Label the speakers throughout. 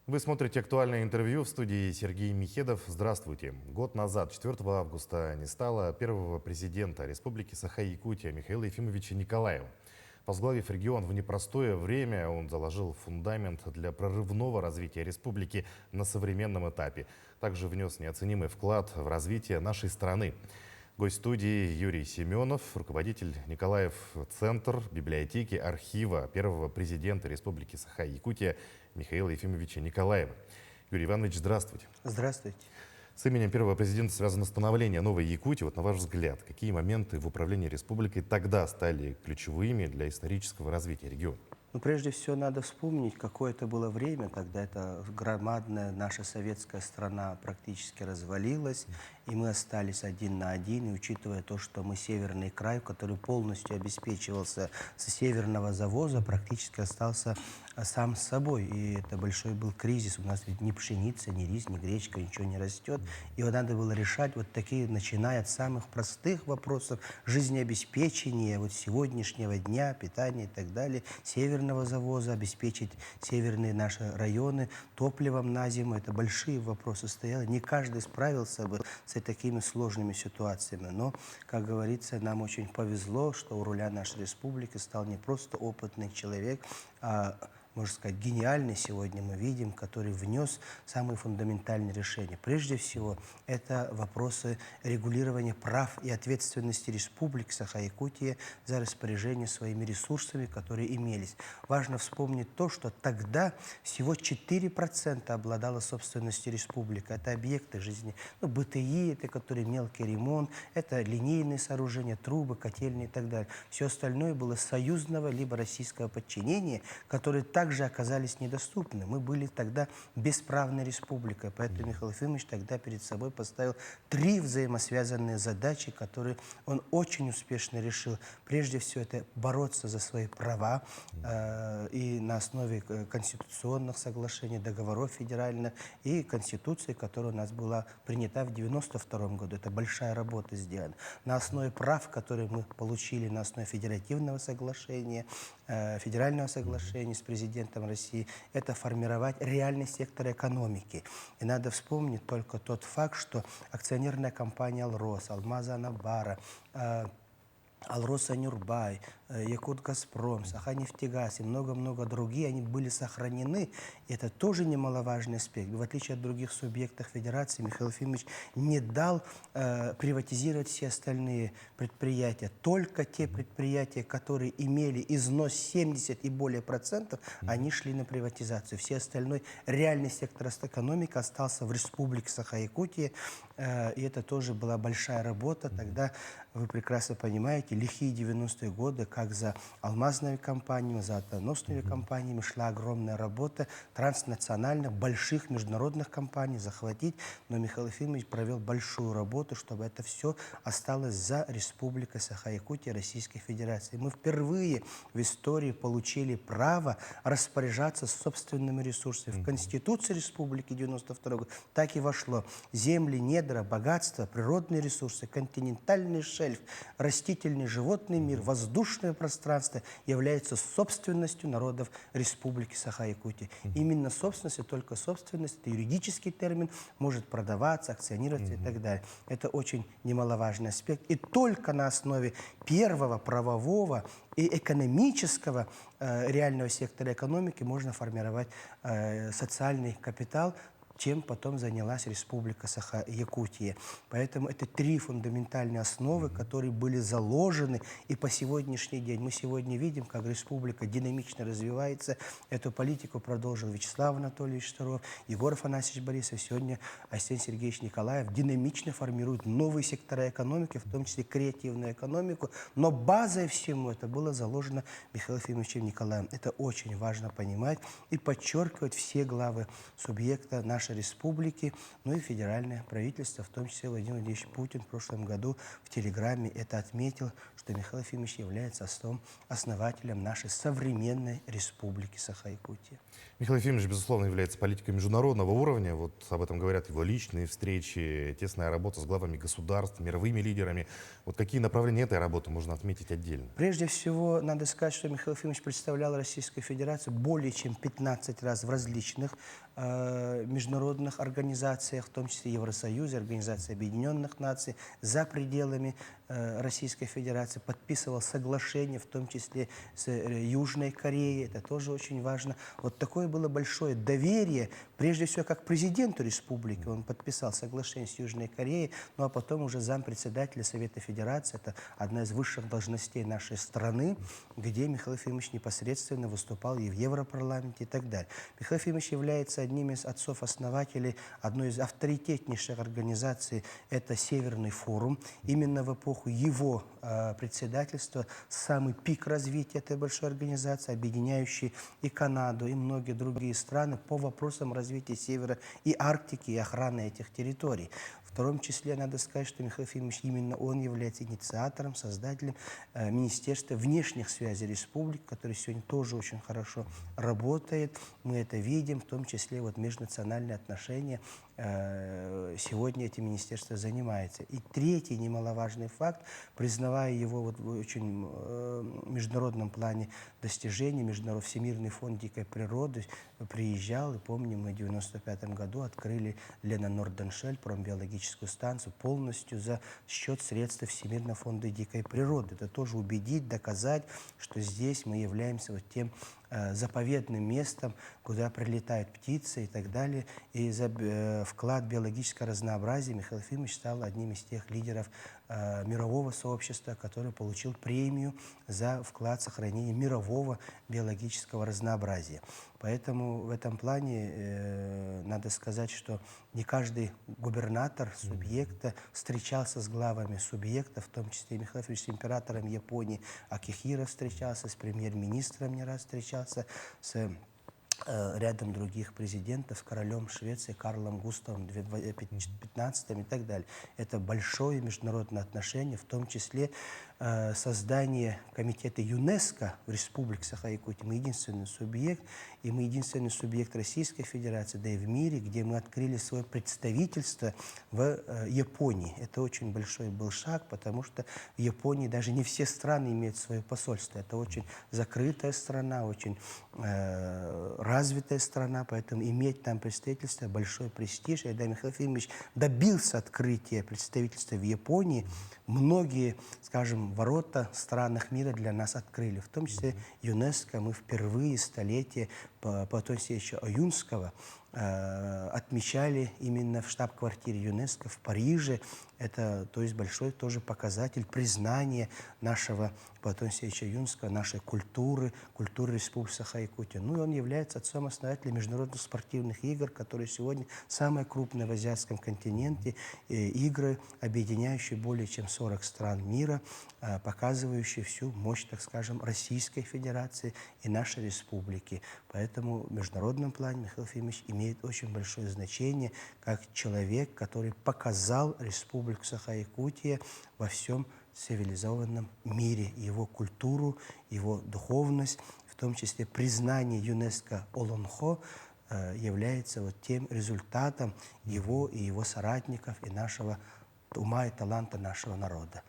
Speaker 1: Вы смотрите «Актуальное интервью», в студии Сергей Михедов. Здравствуйте. Год назад, 4 августа, не стало первого президента Республики Саха-Якутия Михаила Ефимовича Николаева. Возглавив регион в непростое время, он заложил фундамент для прорывного развития республики на современном этапе. Также внес неоценимый вклад в развитие нашей страны. Гость студии Юрий Семенов, руководитель Николаев-центр библиотеки архива первого президента Республики Саха-Якутия Михаила Ефимовича Николаева. Юрий Иванович, здравствуйте.
Speaker 2: Здравствуйте.
Speaker 1: С именем первого президента связано становление новой Якутии. Вот на ваш взгляд, какие моменты в управлении республикой тогда стали ключевыми для исторического развития региона?
Speaker 2: Ну, прежде всего, надо вспомнить, какое это было время, когда эта громадная наша советская страна практически развалилась, и мы остались один на один. И учитывая то, что мы северный край, который полностью обеспечивался с северного завоза, практически остался сам с собой. И это большой был кризис. У нас ведь ни пшеница, ни рис, ни гречка, ничего не растет. И вот надо было решать вот такие, начиная от самых простых вопросов жизнеобеспечения, вот сегодняшнего дня, питания и так далее, северного завоза, обеспечить северные наши районы топливом на зиму. Это большие вопросы стояли. Не каждый справился бы с такими сложными ситуациями. Но, как говорится, нам очень повезло, что у руля нашей республики стал не просто опытный человек, а, можно сказать, гениальный сегодня мы видим, который внес самые фундаментальные решения. Прежде всего, это вопросы регулирования прав и ответственности Республики Саха-Якутия за распоряжение своими ресурсами, которые имелись. Важно вспомнить то, что тогда всего 4% обладала собственностью республики. Это объекты жизни, ну, БТИ, это которые мелкий ремонт, это линейные сооружения, трубы, котельные и так далее. Все остальное было союзного либо российского подчинения, которые также оказались недоступны. Мы были тогда бесправной республикой, поэтому Михаил Ефимович тогда перед собой поставил 3 взаимосвязанные задачи, которые он очень успешно решил. Прежде всего, это бороться за свои права и на основе конституционных соглашений, договоров федеральных и конституции, которая у нас была принята в 1992 году. Это большая работа сделана. На основе прав, которые мы получили на основе федеративного соглашения, федерального соглашения с президентом России, это формировать реальный сектор экономики. И надо вспомнить только тот факт, что акционерная компания «Алрос», «Алмаз-Анабара», Алрос-Анюрбай, Якут-Газпром, Саха-Нефтегаз и много-много другие, они были сохранены. И это тоже немаловажный аспект. В отличие от других субъектов Федерации, Михаил Ефимович не дал приватизировать все остальные предприятия. Только те предприятия, которые имели износ 70 и более процентов, они шли на приватизацию. Все остальные реальный сектор экономики остался в Республике Саха-Якутия. И это тоже была большая работа. Тогда, вы прекрасно понимаете, лихие 90-е годы, как за алмазными компаниями, за авианосными компаниями шла огромная работа транснациональных, больших международных компаний захватить. Но Михаил Ефимович провел большую работу, чтобы это все осталось за Республикой Саха-Якутия Российской Федерации. Мы впервые в истории получили право распоряжаться собственными ресурсами. В Конституции Республики 92 года так и вошло. Земли, недра, богатства, природные ресурсы, континентальный шельф, растительный, животный мир, воздушное пространство являются собственностью народов Республики Саха-Якутия. Именно собственность, и только собственность, это юридический термин, может продаваться, акционироваться и так далее. Это очень немаловажный аспект. И только на основе первого правового и экономического реального сектора экономики можно формировать социальный капитал, чем потом занялась Республика Саха-Якутия. Поэтому это 3 фундаментальные основы, которые были заложены и по сегодняшний день. Мы сегодня видим, как республика динамично развивается. Эту политику продолжил Вячеслав Анатольевич Старов, Егор Афанасьевич Борисов. Сегодня Арсений Сергеевич Николаев динамично формирует новые сектора экономики, в том числе креативную экономику. Но базой всему это было заложено Михаилом Ефимовичем Николаевым. Это очень важно понимать и подчеркивать все главы субъекта нашей нашей республики, ну и федеральное правительство, в том числе Владимир Владимирович Путин в прошлом году в телеграмме это отметил, что Михаил Ефимович является основателем нашей современной республики Саха-Якутия.
Speaker 1: Михаил Ефимович, безусловно, является политиком международного уровня. Вот об этом говорят его личные встречи, тесная работа с главами государств, мировыми лидерами. Вот какие направления этой работы можно отметить отдельно?
Speaker 2: Прежде всего, надо сказать, что Михаил Ефимович представлял Российскую Федерацию более чем 15 раз в различных международных организациях, в том числе Евросоюзе, Организации Объединенных Наций, за пределами Российской Федерации, подписывал соглашения, в том числе с Южной Кореей, это тоже очень важно. Вот такое было большое доверие, прежде всего, как президенту республики, он подписал соглашение с Южной Кореей, ну а потом уже зампредседателя Совета Федерации, это одна из высших должностей нашей страны, где Михаил Ефимович непосредственно выступал и в Европарламенте и так далее. Михаил Ефимович является одним из отцов-основателей одной из авторитетнейших организаций, это Северный форум. Именно в эпоху его председательства самый пик развития этой большой организации, объединяющей и Канаду, и многие другие страны по вопросам развития Севера и Арктики, и охраны этих территорий. В втором числе надо сказать, что Михаил Ефимович, именно он является инициатором, создателем Министерства внешних связей республики, которое сегодня тоже очень хорошо работает. Мы это видим, в том числе вот межнациональные отношения. Сегодня этим министерство занимается. И третий немаловажный факт, признавая его вот в очень международном плане достижений, Всемирный фонд дикой природы приезжал, и помним, мы в 1995 году открыли Лена Норденшель, промбиологическую станцию, полностью за счет средств Всемирного фонда дикой природы. Это тоже убедить, доказать, что здесь мы являемся вот тем заповедным местом, куда прилетают птицы и так далее. И за вклад в биологическое разнообразие Михаил Ефимович стал одним из тех лидеров мирового сообщества, который получил премию за вклад в сохранение мирового биологического разнообразия. Поэтому в этом плане надо сказать, что не каждый губернатор субъекта встречался с главами субъекта, в том числе Михаил Ефимович с императором Японии Акихиро встречался, с премьер-министром не раз встречался, с рядом других президентов, с королем Швеции Карлом Густавом XV и так далее. Это большое международное отношение, в том числе создание комитета ЮНЕСКО в Республике Саха-Якутия. Мы единственный субъект, и мы единственный субъект Российской Федерации, да и в мире, где мы открыли свое представительство в Японии. Это очень большой был шаг, потому что в Японии даже не все страны имеют свое посольство. Это очень закрытая страна, очень развитая страна, поэтому иметь там представительство большой престиж. И когда Михаил Ефимович добился открытия представительства в Японии, многие, скажем, ворота в странах мира для нас открыли. В том числе ЮНЕСКО мы впервые столетие Платона Алексеевича Аюнского отмечали именно в штаб-квартире ЮНЕСКО в Париже. Это, то есть, большой тоже показатель признания нашего Платона Алексеевича Аюнского, нашей культуры Республики Саха-Якутия. Ну и он является отцом-основателем международных спортивных игр, которые сегодня самые крупные в азиатском континенте, игры, объединяющие более чем 40 стран мира, показывающие всю мощь, так скажем, Российской Федерации и нашей республики. Поэтому в международном плане Михаил Ефимович имеет очень большое значение как человек, который показал Республику Саха-Якутия во всем цивилизованном мире, его культуру, его духовность, в том числе признание ЮНЕСКО Олонхо является вот тем результатом его и его соратников, и нашего ума и таланта нашего народа.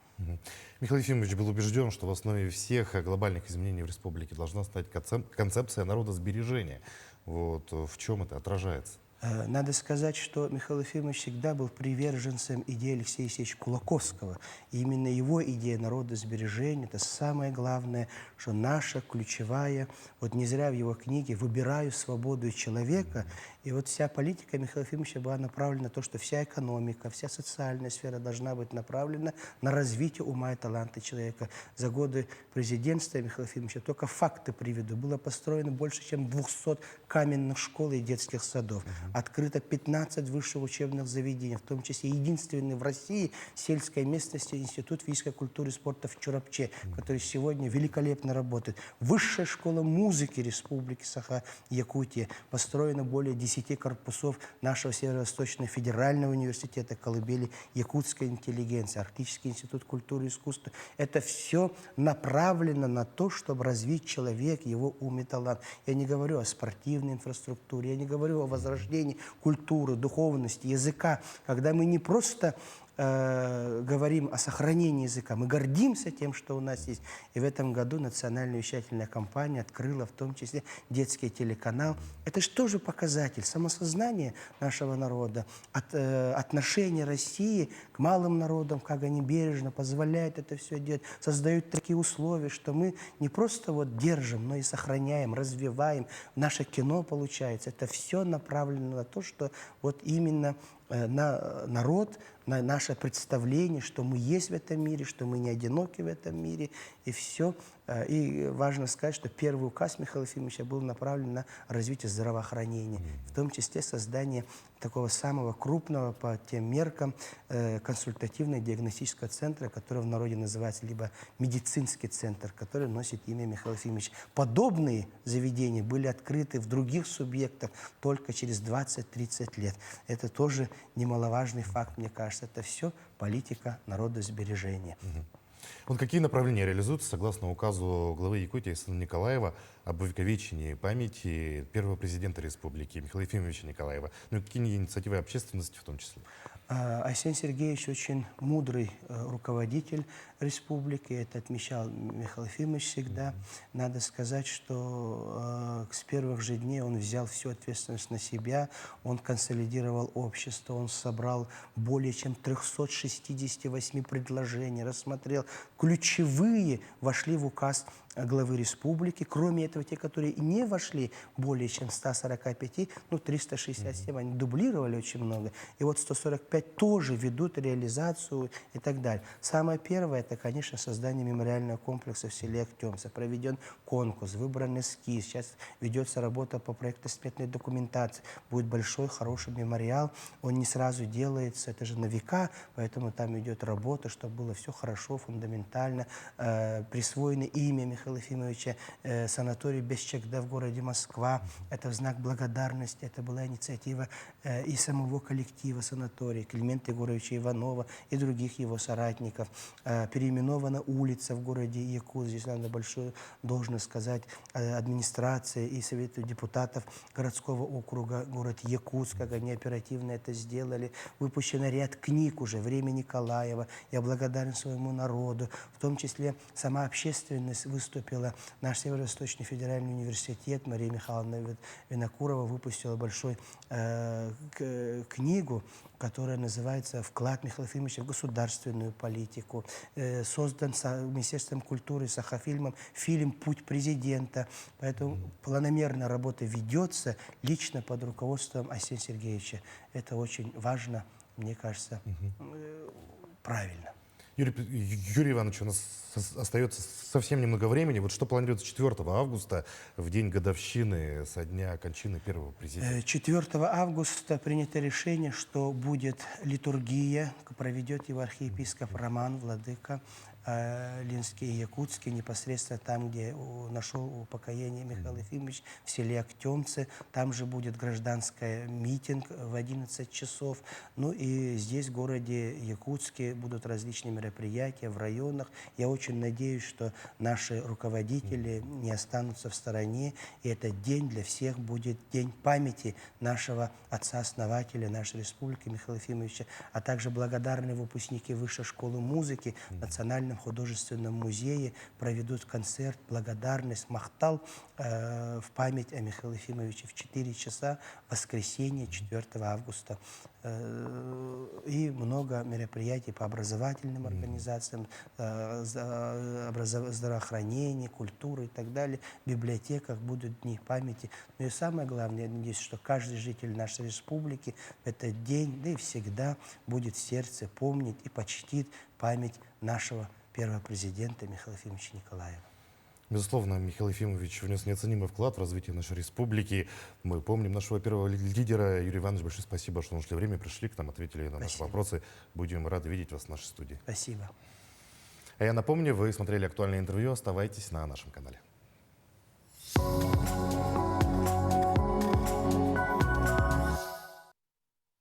Speaker 1: Михаил Ефимович был убежден, что в основе всех глобальных изменений в республике должна стать концепция народосбережения. Вот в чем это отражается?
Speaker 2: Надо сказать, что Михаил Ефимович всегда был приверженцем идеи Алексея Алексеевича Кулаковского. И именно его идея народосбережения – это самое главное, что наша ключевая, вот не зря в его книге «Выбираю свободу человека», и вот вся политика Михаила Ефимовича была направлена на то, что вся экономика, вся социальная сфера должна быть направлена на развитие ума и таланта человека. За годы президентства Михаила Ефимовича, только факты приведу, было построено больше, чем 200 каменных школ и детских садов. Открыто 15 высших учебных заведений, в том числе единственный в России сельской местности Институт физической культуры и спорта в Чурапче, который сегодня великолепно работает. Высшая школа музыки Республики Саха-Якутия построена более 10 10 корпусов нашего Северо-Восточного федерального университета, колыбели якутской интеллигенции, Арктический институт культуры и искусства. Это все направлено на то, чтобы развить человека, его ум и талант. Я не говорю о спортивной инфраструктуре, я не говорю о возрождении культуры, духовности, языка, когда мы не просто говорим о сохранении языка, мы гордимся тем, что у нас есть. И в этом году национальная вещательная компания открыла в том числе детский телеканал. Это же тоже показатель самосознания нашего народа, отношения России к малым народам, как они бережно позволяют это все делать, создают такие условия, что мы не просто вот держим, но и сохраняем, развиваем. Наше кино получается. Это все направлено на то, что вот именно на народ, на наше представление, что мы есть в этом мире, что мы не одиноки в этом мире, и все. И важно сказать, что первый указ Михаила Ефимовича был направлен на развитие здравоохранения, в том числе создание такого самого крупного по тем меркам консультативно-диагностического центра, который в народе называется либо медицинский центр, который носит имя Михаила Ефимовича. Подобные заведения были открыты в других субъектах только через 20-30 лет. Это тоже немаловажный факт, мне кажется. Это все политика народосбережения.
Speaker 1: Вот какие направления реализуются согласно указу главы Якутии Александра Николаева об увековечении памяти первого президента республики Михаила Ефимовича Николаева? Ну и какие инициативы общественности в том числе?
Speaker 2: Арсений Сергеевич очень мудрый руководитель республики, это отмечал Михаил Ефимович всегда. Надо сказать, что с первых же дней он взял всю ответственность на себя, он консолидировал общество, он собрал более чем 368 предложений, рассмотрел ключевые, вошли в указ главы республики. Кроме этого, те, которые не вошли, более чем 145, 367, они дублировали очень много. И вот 145 тоже ведут реализацию и так далее. Самое первое, это, конечно, создание мемориального комплекса в селе Актемца. Проведен конкурс, выбран эскиз. Сейчас ведется работа по проектно-сметной документации. Будет большой, хороший мемориал. Он не сразу делается, это же на века, поэтому там идет работа, чтобы было все хорошо, фундаментально. Присвоено имя Михаила Ефимовича санаторий Бесчегда в городе Москва. Это в знак благодарности. Это была инициатива и самого коллектива санатория, Климента Егоровича Иванова и других его соратников. Переименована улица в городе Якут. Здесь надо большую должность сказать администрации и Совету депутатов городского округа, город Якутск, как они оперативно это сделали. Выпущен ряд книг уже «Время Николаева». Я благодарен своему народу. В том числе сама общественность выступила. Наш Северо-Восточный федеральный университет, Мария Михайловна Винокурова выпустила большую книгу, которая называется «Вклад Михаила Ефимовича в государственную политику». Создан Министерством культуры Сахафильмом фильм «Путь президента». Поэтому планомерная работа ведется лично под руководством Арсения Сергеевича. Это очень важно, мне кажется, правильно.
Speaker 1: Юрий Иванович, у нас остается совсем немного времени. Вот что планируется 4 августа, в день годовщины со дня кончины первого президента?
Speaker 2: 4 августа принято решение, что будет литургия, проведет его архиепископ Роман, владыка Ленский и Якутский, непосредственно там, где нашел упокоение Михаил Ефимович, в селе Актемцы. Там же будет гражданский митинг в 11 часов. Ну и здесь, в городе Якутске, будут различные мероприятия в районах. Я очень надеюсь, что наши руководители не останутся в стороне. И этот день для всех будет день памяти нашего отца-основателя нашей республики Михаила Ефимовича, а также благодарные выпускники Высшей школы музыки в Национальном художественном музее проведут концерт «Благодарность Махтал» в память о Михаиле Ефимовиче в 4 часа, воскресенье, 4 августа. И много мероприятий по образовательным организациям, здравоохранения, культуры и так далее. В библиотеках будут дни памяти. Но и самое главное, я надеюсь, что каждый житель нашей республики в этот день, да и всегда будет в сердце помнить и почтит память нашего первого президента Михаила Ефимовича Николаева.
Speaker 1: Безусловно, Михаил Ефимович внес неоценимый вклад в развитие нашей республики. Мы помним нашего первого лидера. Юрий Иванович, большое спасибо, что нашли время, пришли к нам, ответили на наши вопросы. Будем рады видеть вас в нашей студии.
Speaker 2: Спасибо.
Speaker 1: А я напомню, вы смотрели актуальное интервью. Оставайтесь на нашем канале.